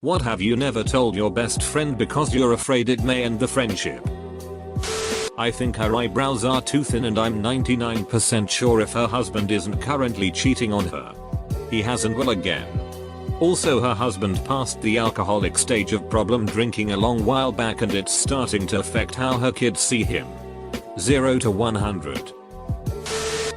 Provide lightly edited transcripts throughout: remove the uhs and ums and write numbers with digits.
What have you never told your best friend because you're afraid it may end the friendship? I think her eyebrows are too thin and I'm 99% sure if her husband isn't currently cheating on her. He hasn't will again. Also her husband passed the alcoholic stage of problem drinking a long while back and it's starting to affect how her kids see him. 0 to 100.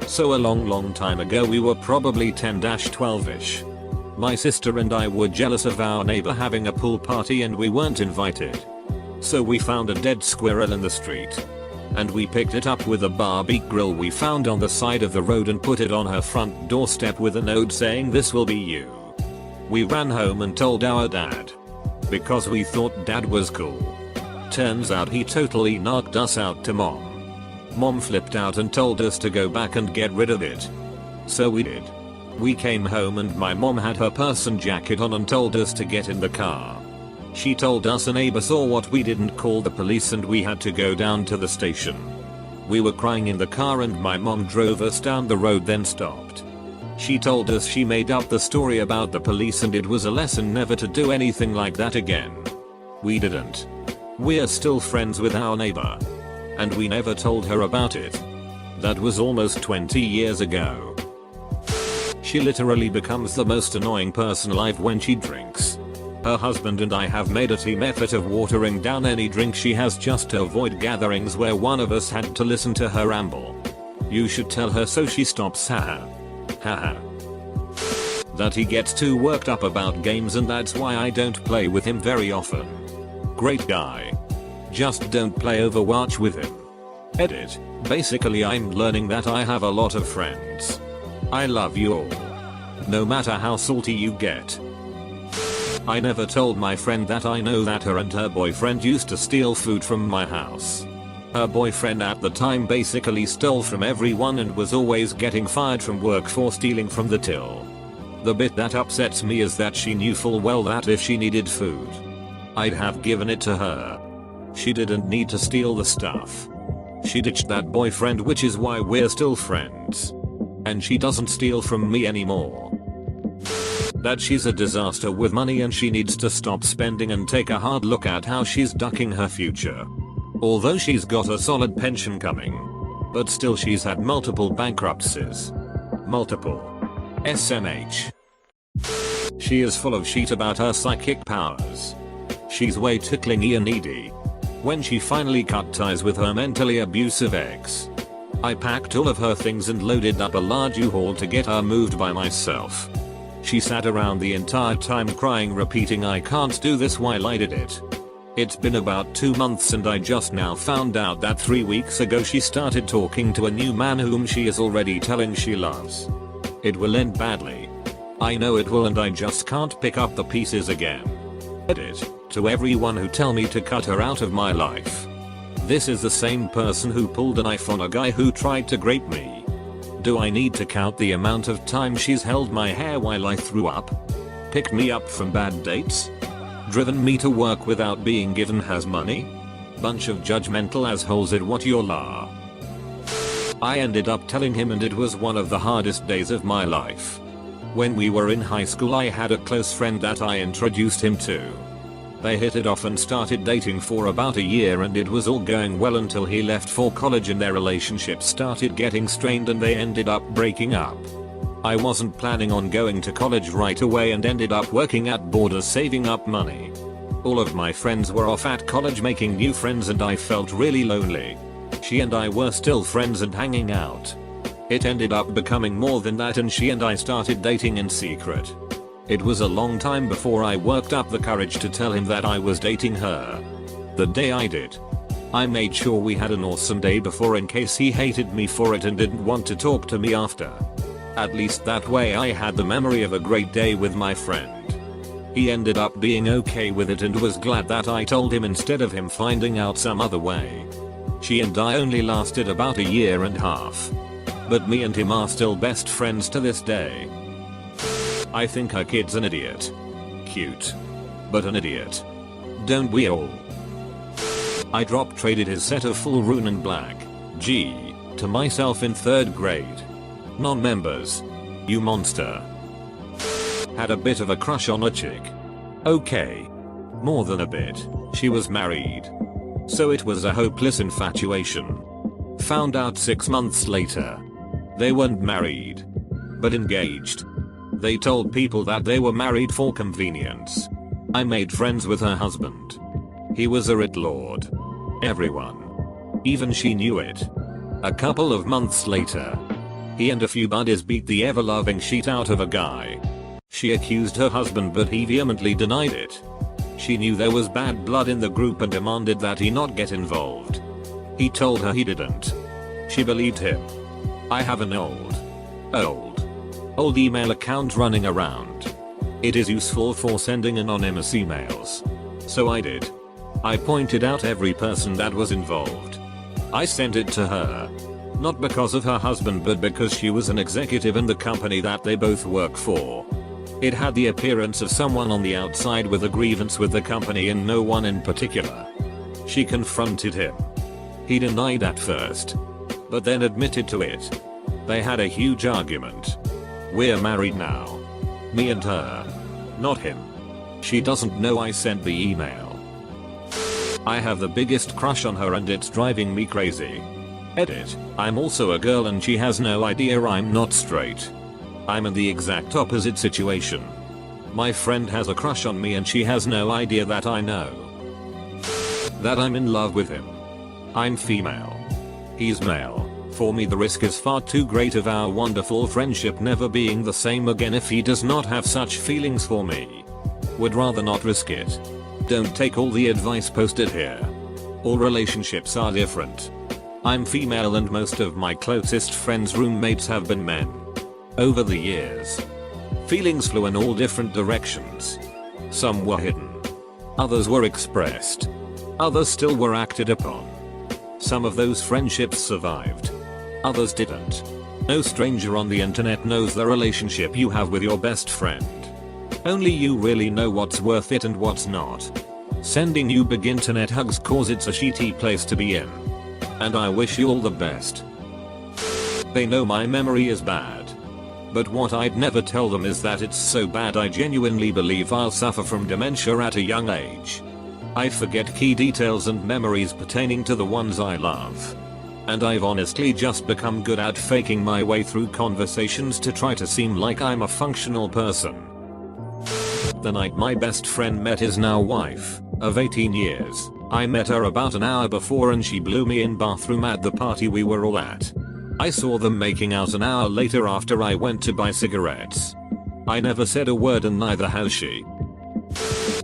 So a long time ago we were probably 10-12ish. My sister and I were jealous of our neighbor having a pool party and we weren't invited. So we found a dead squirrel in the street. And we picked it up with a barbecue grill we found on the side of the road and put it on her front doorstep with a note saying this will be you. We ran home and told our dad. Because we thought dad was cool. Turns out he totally knocked us out to mom. Mom flipped out and told us to go back and get rid of it. So we did. We came home and my mom had her purse and jacket on and told us to get in the car. She told us a neighbor saw what we didn't call the police and we had to go down to the station. We were crying in the car and my mom drove us down the road then stopped. She told us she made up the story about the police and it was a lesson never to do anything like that again. We didn't. We're still friends with our neighbor. And we never told her about it. That was almost 20 years ago. She literally becomes the most annoying person alive when she drinks. Her husband and I have made a team effort of watering down any drink she has just to avoid gatherings where one of us had to listen to her ramble. You should tell her so she stops. Haha. Haha. That he gets too worked up about games and that's why I don't play with him very often. Great guy. Just don't play Overwatch with him. Edit. Basically I'm learning that I have a lot of friends. I love you all. No matter how salty you get. I never told my friend that I know that her and her boyfriend used to steal food from my house. Her boyfriend at the time basically stole from everyone and was always getting fired from work for stealing from the till. The bit that upsets me is that she knew full well that if she needed food, I'd have given it to her. She didn't need to steal the stuff. She ditched that boyfriend, which is why we're still friends. And she doesn't steal from me anymore. That she's a disaster with money and she needs to stop spending and take a hard look at how she's ducking her future. Although she's got a solid pension coming. But still she's had multiple bankruptcies. Multiple. SMH. She is full of shit about her psychic powers. She's way too clingy and needy. When she finally cut ties with her mentally abusive ex, I packed all of her things and loaded up a large U-Haul to get her moved by myself. She sat around the entire time crying, repeating I can't do this while I did it. It's been about 2 months and I just now found out that 3 weeks ago she started talking to a new man whom she is already telling she loves. It will end badly. I know it will and I just can't pick up the pieces again. Edit. To everyone who tell me to cut her out of my life. This is the same person who pulled a knife on a guy who tried to grape me. Do I need to count the amount of time she's held my hair while I threw up? Picked me up from bad dates? Driven me to work without being given has money? Bunch of judgmental assholes at what you are. I ended up telling him and it was one of the hardest days of my life. When we were in high school I had a close friend that I introduced him to. They hit it off and started dating for about a year and it was all going well until he left for college and their relationship started getting strained and they ended up breaking up. I wasn't planning on going to college right away and ended up working at Borders saving up money. All of my friends were off at college making new friends and I felt really lonely. She and I were still friends and hanging out. It ended up becoming more than that and she and I started dating in secret. It was a long time before I worked up the courage to tell him that I was dating her. The day I did, I made sure we had an awesome day before in case he hated me for it and didn't want to talk to me after. At least that way I had the memory of a great day with my friend. He ended up being okay with it and was glad that I told him instead of him finding out some other way. She and I only lasted about 1.5 years. But me and him are still best friends to this day. I think her kid's an idiot. Cute. But an idiot. Don't we all? I drop traded his set of full rune and black G to myself in 3rd grade. Non-members. You monster. Had a bit of a crush on a chick. Okay. More than a bit. She was married. So it was a hopeless infatuation. Found out 6 months later. They weren't married. But engaged. They told people that they were married for convenience. I made friends with her husband. He was a writ lord. Everyone. Even she knew it. A couple of months later. He and a few buddies beat the ever-loving shit out of a guy. She accused her husband but he vehemently denied it. She knew there was bad blood in the group and demanded that he not get involved. He told her he didn't. She believed him. I have an old email account running around. It is useful for sending anonymous emails. So I did. I pointed out every person that was involved. I sent it to her. Not because of her husband but because she was an executive in the company that they both work for. It had the appearance of someone on the outside with a grievance with the company and no one in particular. She confronted him. He denied at first. But then admitted to it. They had a huge argument. We're married now. Me and her. Not him. She doesn't know I sent the email. I have the biggest crush on her and it's driving me crazy. Edit. I'm also a girl and she has no idea I'm not straight. I'm in the exact opposite situation. My friend has a crush on me and she has no idea that I know. That I'm in love with him. I'm female. He's male. For me the risk is far too great of our wonderful friendship never being the same again if he does not have such feelings for me. Would rather not risk it. Don't take all the advice posted here. All relationships are different. I'm female and most of my closest friends' roommates have been men. Over the years. Feelings flew in all different directions. Some were hidden. Others were expressed. Others still were acted upon. Some of those friendships survived. Others didn't. No stranger on the internet knows the relationship you have with your best friend. Only you really know what's worth it and what's not. Sending you big internet hugs cause it's a shitty place to be in. And I wish you all the best. They know my memory is bad. But what I'd never tell them is that it's so bad I genuinely believe I'll suffer from dementia at a young age. I forget key details and memories pertaining to the ones I love. And I've honestly just become good at faking my way through conversations to try to seem like I'm a functional person. The night my best friend met his now wife, of 18 years, I met her about an hour before and she blew me in bathroom at the party we were all at. I saw them making out an hour later after I went to buy cigarettes. I never said a word and neither has she.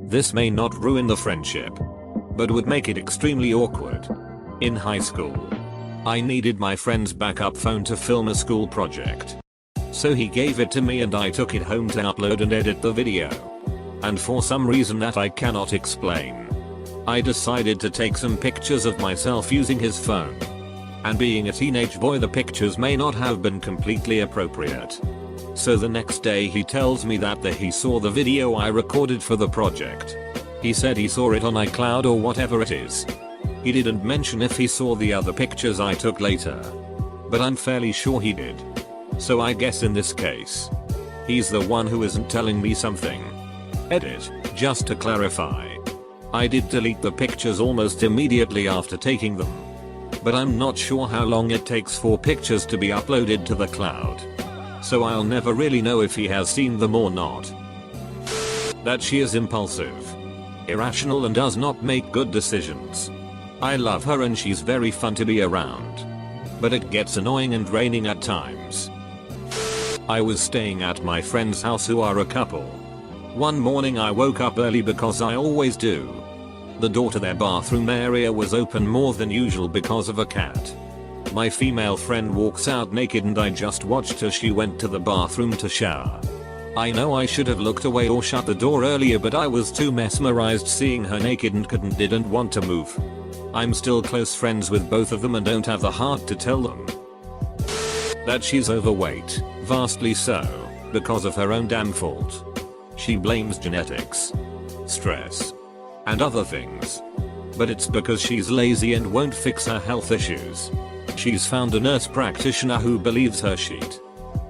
This may not ruin the friendship, but would make it extremely awkward. In high school, I needed my friend's backup phone to film a school project. So he gave it to me and I took it home to upload and edit the video. And for some reason that I cannot explain, I decided to take some pictures of myself using his phone. And being a teenage boy, the pictures may not have been completely appropriate. So the next day he tells me that he saw the video I recorded for the project. He said he saw it on iCloud or whatever it is. He didn't mention if he saw the other pictures I took later. But I'm fairly sure he did. So I guess in this case, he's the one who isn't telling me something. Edit. Just to clarify, I did delete the pictures almost immediately after taking them. But I'm not sure how long it takes for pictures to be uploaded to the cloud. So I'll never really know if he has seen them or not. That she is impulsive, irrational and does not make good decisions. I love her and she's very fun to be around. But it gets annoying and draining at times. I was staying at my friend's house who are a couple. One morning I woke up early because I always do. The door to their bathroom area was open more than usual because of a cat. My female friend walks out naked and I just watched as she went to the bathroom to shower. I know I should have looked away or shut the door earlier, but I was too mesmerized seeing her naked and didn't want to move. I'm still close friends with both of them and don't have the heart to tell them that she's overweight, vastly so, because of her own damn fault. She blames genetics, stress, and other things. But it's because she's lazy and won't fix her health issues. She's found a nurse practitioner who believes her shit.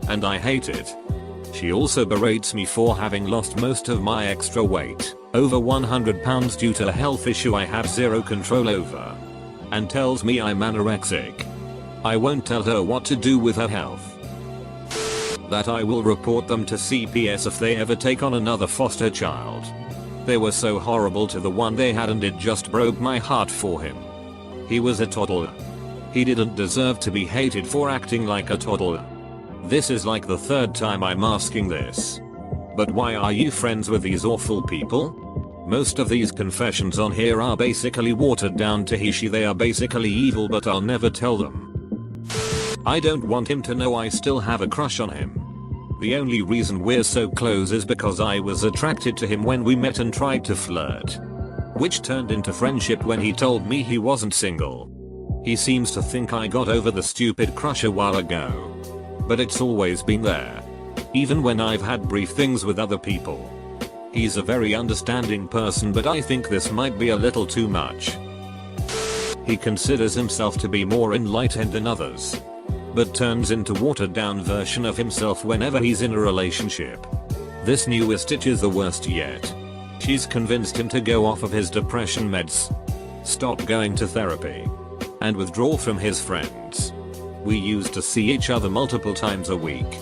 And I hate it. She also berates me for having lost most of my extra weight, over 100 pounds due to a health issue I have zero control over. And tells me I'm anorexic. I won't tell her what to do with her health. That I will report them to CPS if they ever take on another foster child. They were so horrible to the one they had and it just broke my heart for him. He was a toddler. He didn't deserve to be hated for acting like a toddler. This is like the third time I'm asking this. But why are you friends with these awful people? Most of these confessions on here are basically watered down to he she they are basically evil, but I'll never tell them. I don't want him to know I still have a crush on him. The only reason we're so close is because I was attracted to him when we met and tried to flirt. Which turned into friendship when he told me he wasn't single. He seems to think I got over the stupid crush a while ago. But it's always been there. Even when I've had brief things with other people. He's a very understanding person, but I think this might be a little too much. He considers himself to be more enlightened than others. But turns into watered down version of himself whenever he's in a relationship. This newest stitch is the worst yet. She's convinced him to go off of his depression meds, stop going to therapy, and withdraw from his friends. We used to see each other multiple times a week.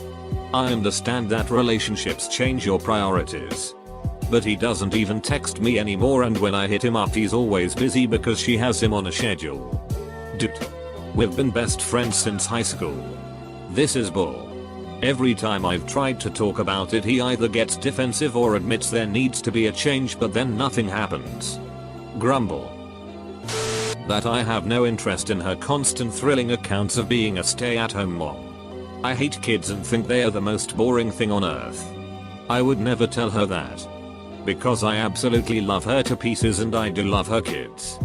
I understand that relationships change your priorities. But he doesn't even text me anymore, and when I hit him up he's always busy because she has him on a schedule. Dude. We've been best friends since high school. This is bull. Every time I've tried to talk about it he either gets defensive or admits there needs to be a change, but then nothing happens. Grumble. That I have no interest in her constant thrilling accounts of being a stay-at-home mom. I hate kids and think they are the most boring thing on earth. I would never tell her that. Because I absolutely love her to pieces and I do love her kids.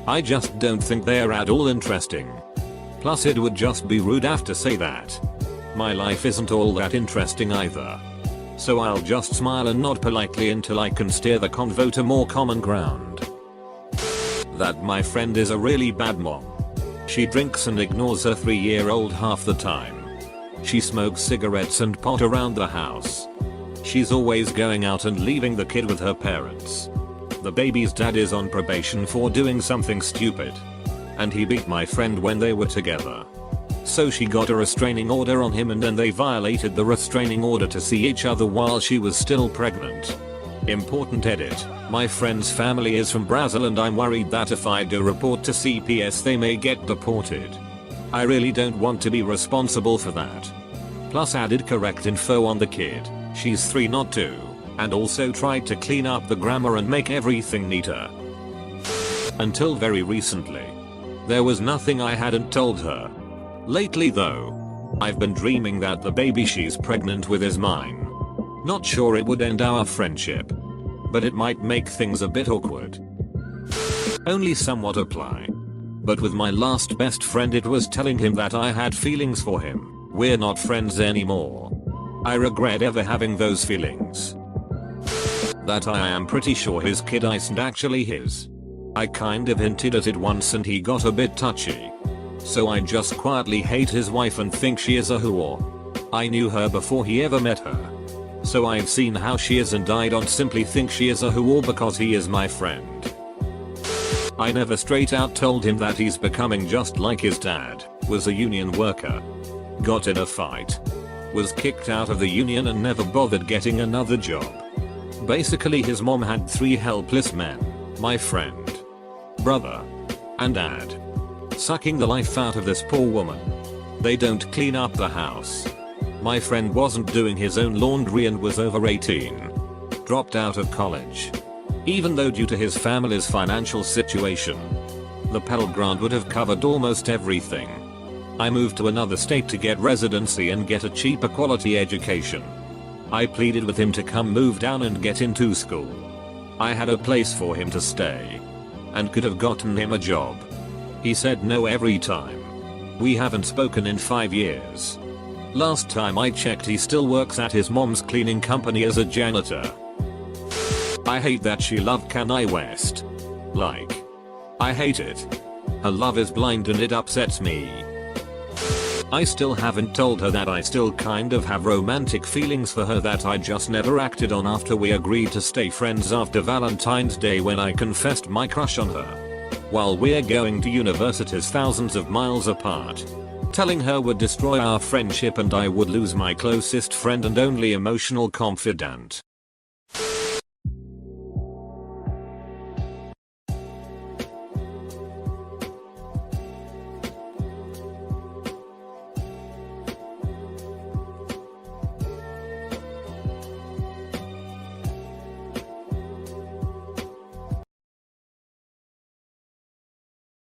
I just don't think they are at all interesting. Plus it would just be rude to say that. My life isn't all that interesting either. So I'll just smile and nod politely until I can steer the convo to more common ground. That my friend is a really bad mom. She drinks and ignores her 3-year-old half the time. She smokes cigarettes and pot around the house. She's always going out and leaving the kid with her parents. The baby's dad is on probation for doing something stupid. And he beat my friend when they were together. So she got a restraining order on him and then they violated the restraining order to see each other while she was still pregnant. Important edit. My friend's family is from Brazil and I'm worried that if I do report to CPS they may get deported. I really don't want to be responsible for that. Plus added correct info on the kid. She's 3 not 2. And also tried to clean up the grammar and make everything neater. Until very recently. There was nothing I hadn't told her. Lately though, I've been dreaming that the baby she's pregnant with is mine. Not sure it would end our friendship. But it might make things a bit awkward. Only somewhat apply. But with my last best friend it was telling him that I had feelings for him. We're not friends anymore. I regret ever having those feelings. That I am pretty sure his kid isn't actually his. I kind of hinted at it once and he got a bit touchy. So I just quietly hate his wife and think she is a whore. I knew her before he ever met her. So I've seen how she is and I don't simply think she is a whore because he is my friend. I never straight out told him that he's becoming just like his dad, was a union worker. Got in a fight. Was kicked out of the union and never bothered getting another job. Basically his mom had 3 helpless men, my friend, brother, and dad. Sucking the life out of this poor woman. They don't clean up the house. My friend wasn't doing his own laundry and was over 18. Dropped out of college. Even though due to his family's financial situation, the Pell Grant would have covered almost everything. I moved to another state to get residency and get a cheaper quality education. I pleaded with him to come move down and get into school. I had a place for him to stay. And could have gotten him a job. He said no every time. We haven't spoken in 5 years. Last time I checked he still works at his mom's cleaning company as a janitor. I hate that she loved Kanye West. Like. I hate it. Her love is blind and it upsets me. I still haven't told her that I still kind of have romantic feelings for her that I just never acted on after we agreed to stay friends after Valentine's Day when I confessed my crush on her. While we're going to universities thousands of miles apart. Telling her would destroy our friendship and I would lose my closest friend and only emotional confidant.